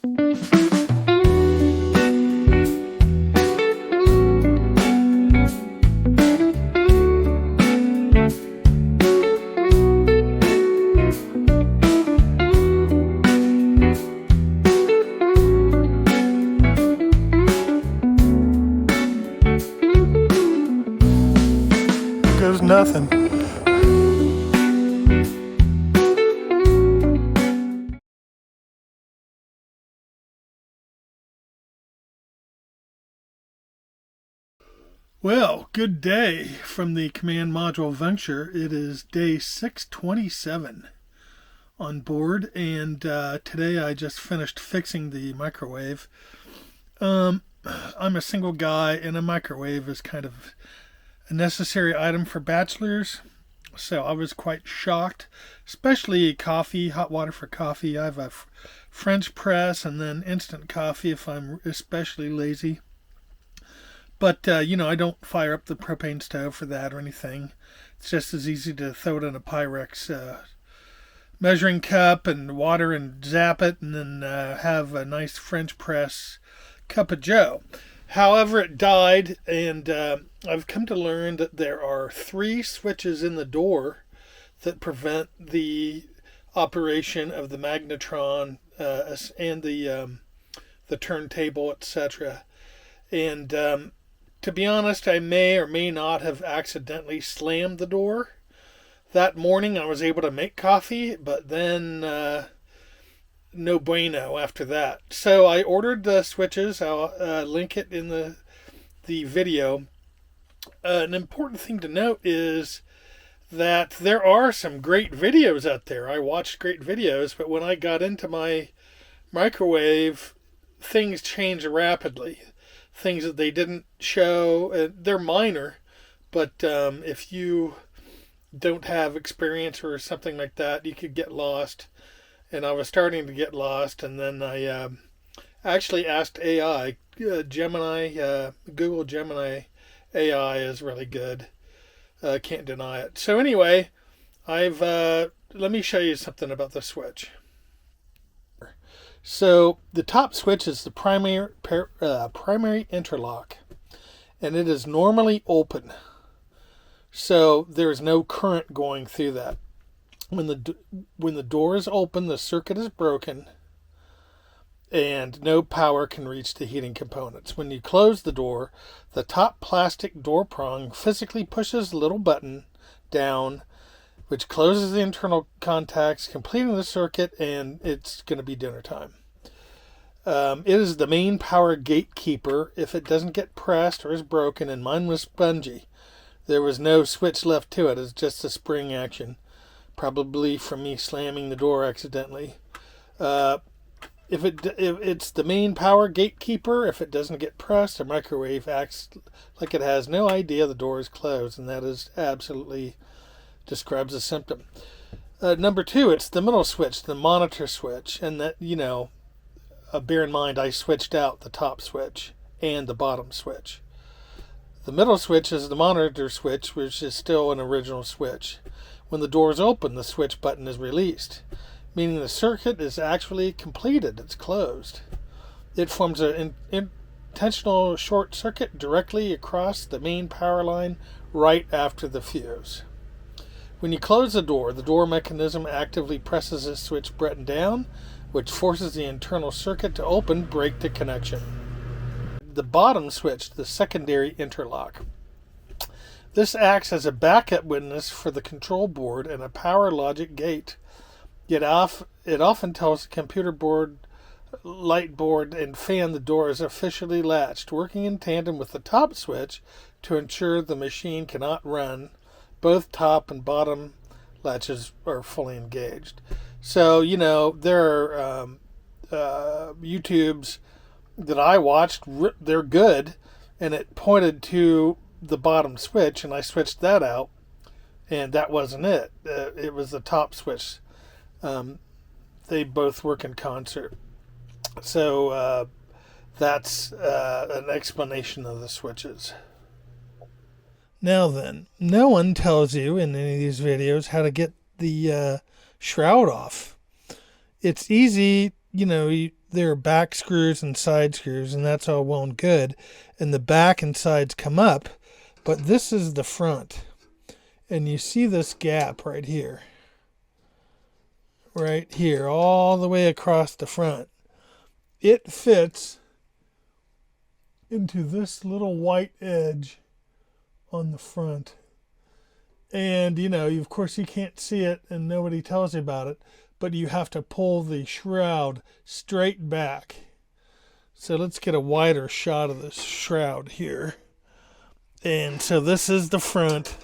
Goes nothing. Well, good day from the command module Venture. It is day 627 on board, and today I just finished fixing the microwave. I'm a single guy, and a microwave is kind of a necessary item for bachelors, so I was quite shocked, especially coffee, hot water for coffee. I have a French press and then instant coffee if I'm especially lazy. But, I don't fire up the propane stove for that or anything. It's just as easy to throw it in a Pyrex measuring cup and water and zap it, and then have a nice French press cup of joe. However, it died, and I've come to learn that there are 3 switches in the door that prevent the operation of the magnetron and the turntable, etc. And to be honest, I may or may not have accidentally slammed the door. That morning I was able to make coffee, but then no bueno after that. So I ordered the switches. I'll link it in the video. An important thing to note is that there are some great videos out there. I watched great videos, but when I got into my microwave, things changed rapidly. Things that they didn't show, they're minor, but if you don't have experience or something like that, you could get lost. And I was starting to get lost, and then I actually asked AI. Google Gemini AI is really good. Can't deny it. So anyway, let me show you something about the switch. So the top switch is the primary interlock, and it is normally open. So there is no current going through that. When the door is open, the circuit is broken, and no power can reach the heating components. When you close the door, the top plastic door prong physically pushes a little button down, which closes the internal contacts, completing the circuit, and it's going to be dinner time. It is the main power gatekeeper. If it doesn't get pressed or is broken, and mine was spongy, there was no switch left to it. It's just a spring action, probably from me slamming the door accidentally. If it's the main power gatekeeper, if it doesn't get pressed, the microwave acts like it has no idea the door is closed, and that is absolutely describes a symptom. Number 2, it's the middle switch, the monitor switch, and that, bear in mind I switched out the top switch and the bottom switch. The middle switch is the monitor switch, which is still an original switch. When the door is open, the switch button is released, meaning the circuit is actually completed. It's closed. It forms an intentional short circuit directly across the main power line right after the fuse. When you close the door mechanism actively presses the switch button down, which forces the internal circuit to open, break the connection. The bottom switch, the secondary interlock. This acts as a backup witness for the control board and a power logic gate. It often tells the computer board, light board, and fan the door is officially latched, working in tandem with the top switch to ensure the machine cannot run. Both top and bottom latches are fully engaged. So, there are YouTubes that I watched, they're good, and it pointed to the bottom switch, and I switched that out, and that wasn't it. It was the top switch. They both work in concert. So that's an explanation of the switches. Now then, no one tells you in any of these videos how to get the shroud off. It's easy there are back screws and side screws, and that's all well and good. And the back and sides come up, but this is the front. And you see this gap right here. Right here, all the way across the front. It fits into this little white edge on the front. And, of course you can't see it and nobody tells you about it, but you have to pull the shroud straight back. So let's get a wider shot of this shroud here. And so this is the front.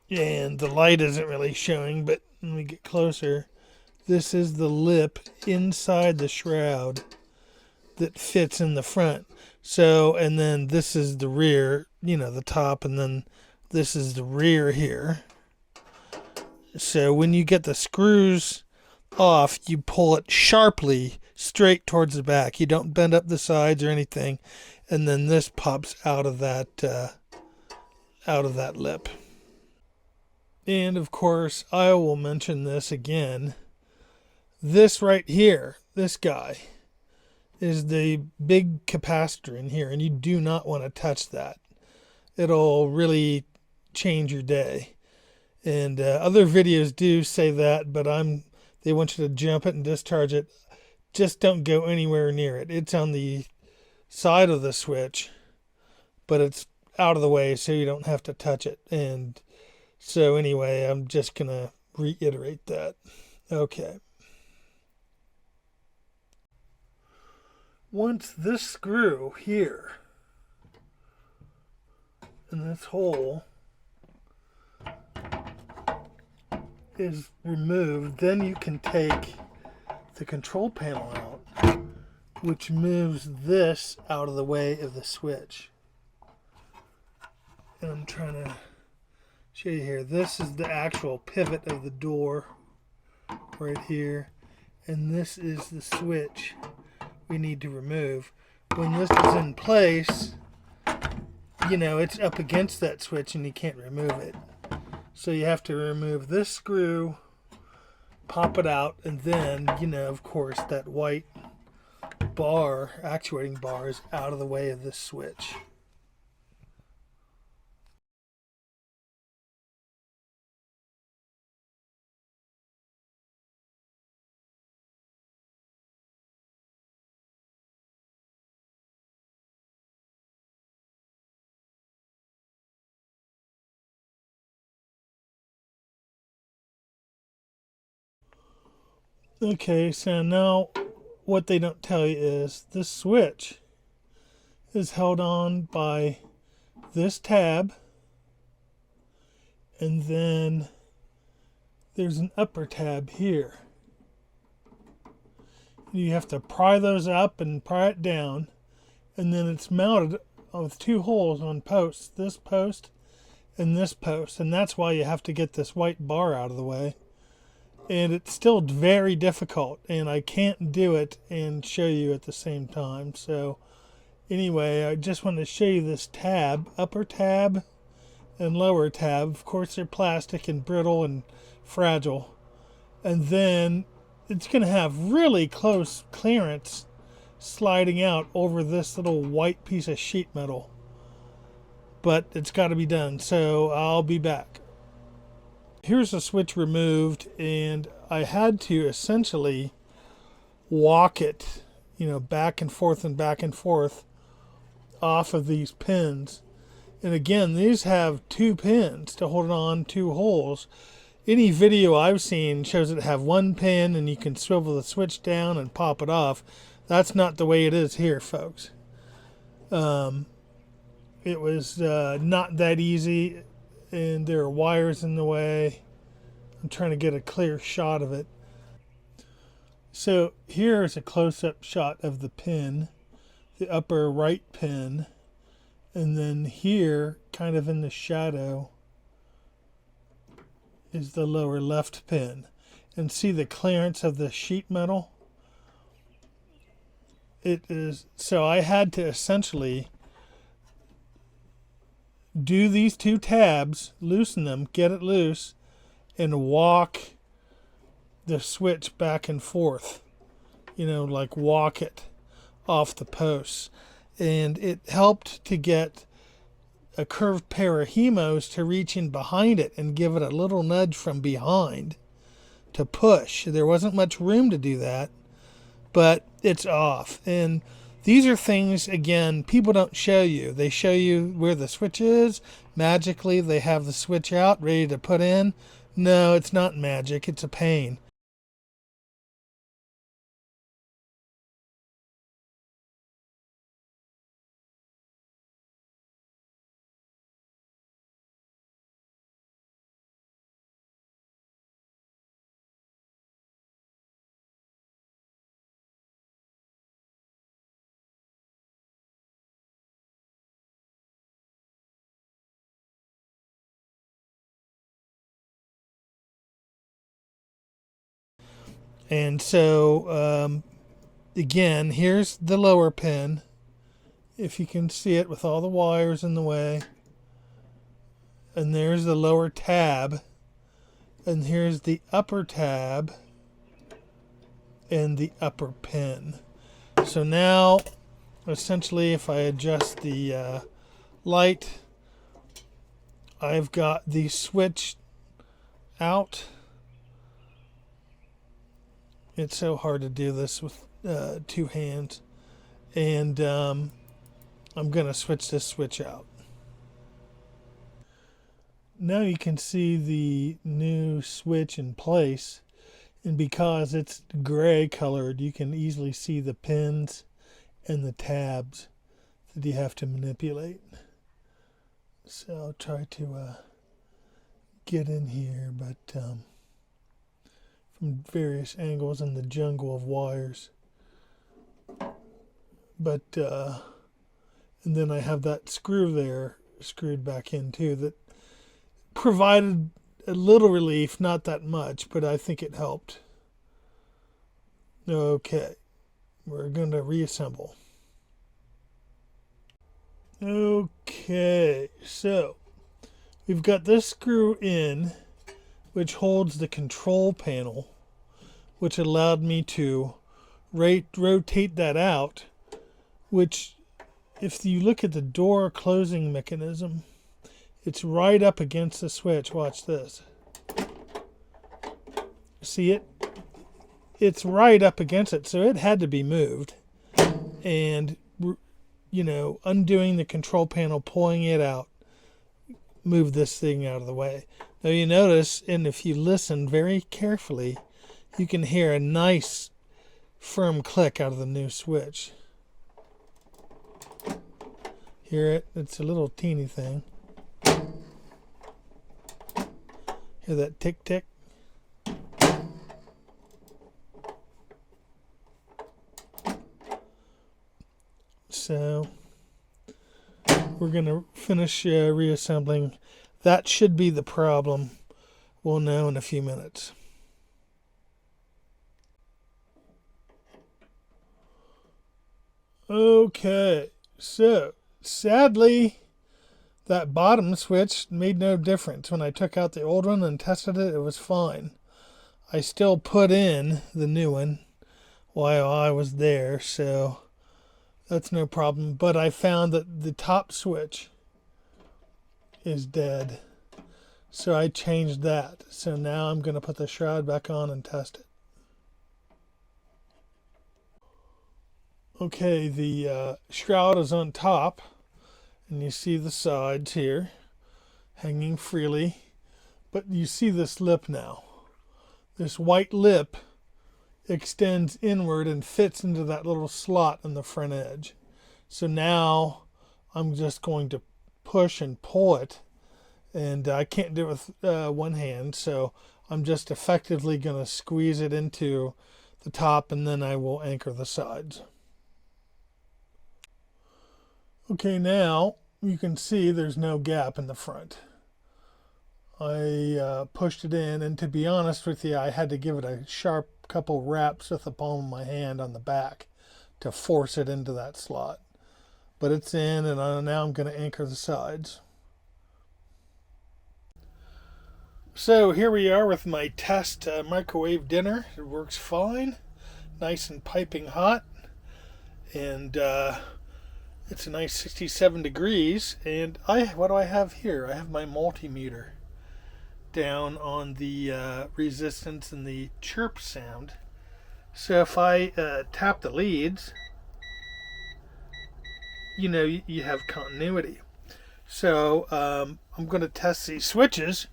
And the light isn't really showing, but let me get closer. This is the lip inside the shroud that fits in the front. So, and then this is the rear, the top, and then this is the rear here. So when you get the screws off, you pull it sharply straight towards the back. You don't bend up the sides or anything. And then this pops out of that lip. And of course, I will mention this again. This right here, this guy, is the big capacitor in here, and you do not want to touch that. It'll really change your day. And other videos do say that, but they want you to jump it and discharge it. Just don't go anywhere near it. It's on the side of the switch, but it's out of the way so you don't have to touch it. And so anyway, I'm just going to reiterate that. Okay. Once this screw here in this hole is removed, then you can take the control panel out, which moves this out of the way of the switch. And I'm trying to show you here. This is the actual pivot of the door right here, and this is the switch we need to remove. When this is in place, it's up against that switch and you can't remove it. So you have to remove this screw, pop it out, and then, of course, that white bar, actuating bar, is out of the way of this switch. Okay, so now what they don't tell you is this switch is held on by this tab, and then there's an upper tab here. You have to pry those up and pry it down, and then it's mounted with two holes on posts, this post and this post, and that's why you have to get this white bar out of the way. And it's still very difficult, and I can't do it and show you at the same time. So anyway, I just want to show you this tab, upper tab and lower tab. Of course, they're plastic and brittle and fragile. And then it's going to have really close clearance sliding out over this little white piece of sheet metal. But it's got to be done, so I'll be back. Here's the switch removed, and I had to essentially walk it, back and forth and back and forth off of these pins. And again, these have two pins to hold it on, two holes. Any video I've seen shows it have one pin and you can swivel the switch down and pop it off. That's not the way it is here, folks. It was not that easy, and there are wires in the way. I'm trying to get a clear shot of it. So here is a close-up shot of the pin, the upper right pin, and then here, kind of in the shadow, is the lower left pin. And see the clearance of the sheet metal? It is, so I had to essentially do these two tabs, loosen them, get it loose, and walk the switch back and forth. like walk it off the posts. And it helped to get a curved pair of hemos to reach in behind it and give it a little nudge from behind to push. There wasn't much room to do that, but it's off. And these are things, again, people don't show you. They show you where the switch is. Magically, they have the switch out, ready to put in. No, it's not magic. It's a pain. And so, again, here's the lower pin. If you can see it with all the wires in the way. And there's the lower tab. And here's the upper tab and the upper pin. So now, essentially, if I adjust the light, I've got the switch out. It's so hard to do this with two hands. And I'm going to switch this switch out. Now you can see the new switch in place. And because it's gray colored, you can easily see the pins and the tabs that you have to manipulate. So I'll try to get in here, but from various angles in the jungle of wires. But and then I have that screw there screwed back in too that provided a little relief, not that much, but I think it helped. Okay, we're going to reassemble. Okay, so we've got this screw in, which holds the control panel, which allowed me to rotate that out, which, if you look at the door closing mechanism, it's right up against the switch. Watch this. See it? It's right up against it, so it had to be moved. And, undoing the control panel, pulling it out, move this thing out of the way. Now you notice, and if you listen very carefully, you can hear a nice firm click out of the new switch. Hear it? It's a little teeny thing. Hear that tick tick? So we're going to finish reassembling. That should be the problem. We'll know in a few minutes. Okay, so sadly, that bottom switch made no difference. When I took out the old one and tested it, it was fine. I still put in the new one while I was there, so that's no problem. But I found that the top switch is dead. So I changed that. So now I'm going to put the shroud back on and test it. Okay, the shroud is on top. And you see the sides here hanging freely. But you see this lip now. This white lip extends inward and fits into that little slot in the front edge. So now I'm just going to push and pull it, and I can't do it with one hand, so I'm just effectively going to squeeze it into the top, and then I will anchor the sides. Okay, now you can see there's no gap in the front. I pushed it in, and to be honest with you, I had to give it a sharp couple raps with the palm of my hand on the back to force it into that slot. But it's in, and now I'm going to anchor the sides. So here we are with my test microwave dinner. It works fine. nice and piping hot, and it's a nice 67 degrees. And what do I have here? I have my multimeter down on the resistance and the chirp sound. So if I tap the leads, you know, you have continuity. So I'm going to test these switches,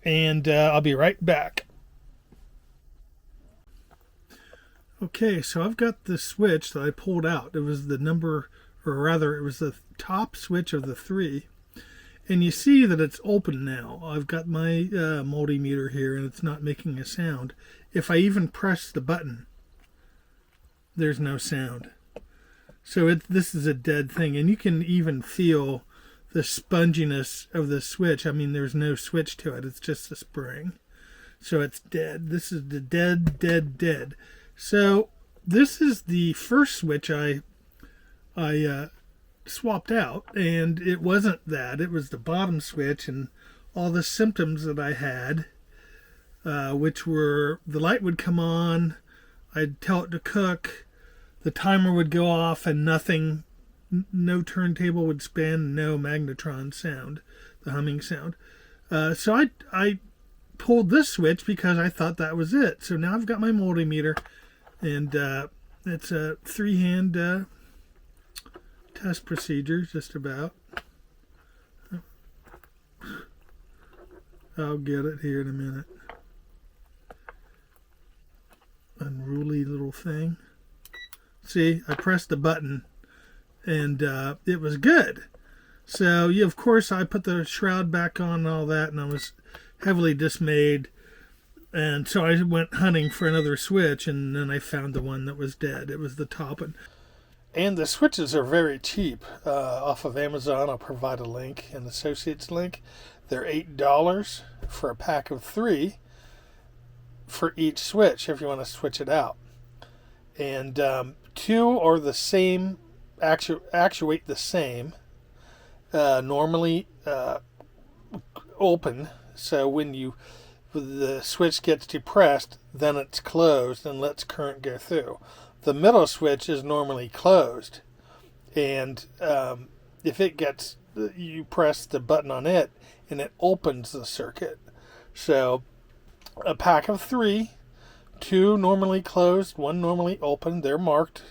and I'll be right back. Okay, so I've got the switch that I pulled out. It was the number, or rather, it was the top switch of the 3. And you see that it's open now. I've got my multimeter here, and it's not making a sound. If I even press the button, there's no sound. So this is a dead thing. And you can even feel the sponginess of the switch. I mean, there's no switch to it. It's just a spring. So it's dead. This is the dead. So this is the first switch I swapped out, and it wasn't that. It was the bottom switch, and all the symptoms that I had, which were the light would come on, I'd tell it to cook, the timer would go off, and nothing, no turntable would spin, no magnetron sound, the humming sound. So I pulled this switch because I thought that was it. So now I've got my multimeter, and it's a 3-hand test procedure, just about. I'll get it here in a minute. Unruly little thing. See, I pressed the button, and it was good. So, yeah, of course, I put the shroud back on and all that, and I was heavily dismayed. And so I went hunting for another switch, and then I found the one that was dead. It was the top. And the switches are very cheap off of Amazon. I'll provide a link, an associate's link. They're $8 for a pack of 3 for each switch if you want to switch it out. And 2 are the same, actuate the same, normally open. So when the switch gets depressed, then it's closed and lets current go through. The middle switch is normally closed, and if it gets, you press the button on it and it opens the circuit. So a pack of 3, 2 normally closed, 1 normally open. They're marked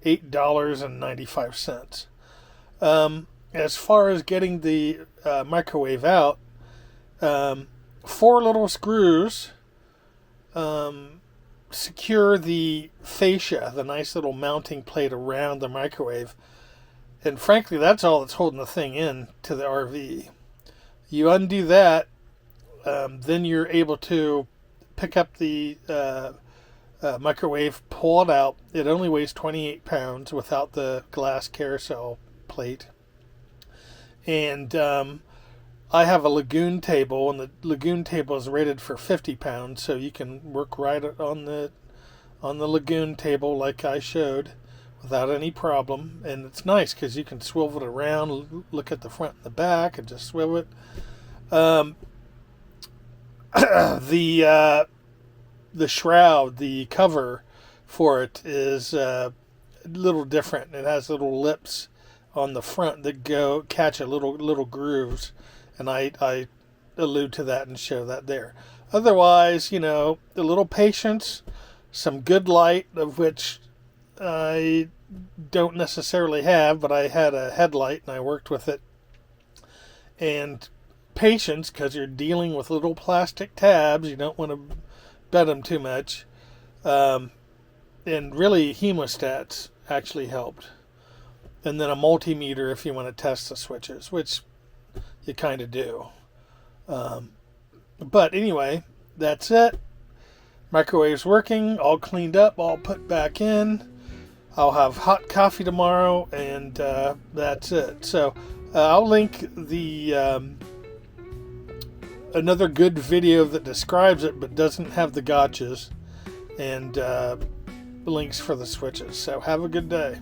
$8.95. As far as getting the microwave out, 4 little screws secure the fascia, the nice little mounting plate around the microwave. And frankly, that's all that's holding the thing in to the RV. You undo that, then you're able to pick up the microwave, pull it out. It only weighs 28 pounds without the glass carousel plate. And I have a lagoon table, and the lagoon table is rated for 50 pounds, so you can work right on the lagoon table like I showed without any problem. And it's nice because you can swivel it around, look at the front and the back, and just swivel it. The shroud, the cover for it is a little different. It has little lips on the front that catch a little grooves. And I allude to that and show that there. Otherwise, you know, a little patience, some good light, of which I don't necessarily have, but I had a headlight and I worked with it. And patience, because you're dealing with little plastic tabs. You don't want to bend them too much. And really, hemostats actually helped. And then a multimeter if you want to test the switches, which you kind of do. But anyway, that's it. Microwave's working, all cleaned up, all put back in. I'll have hot coffee tomorrow, and that's it. So I'll link the another good video that describes it but doesn't have the gotchas, and links for the switches. So have a good day.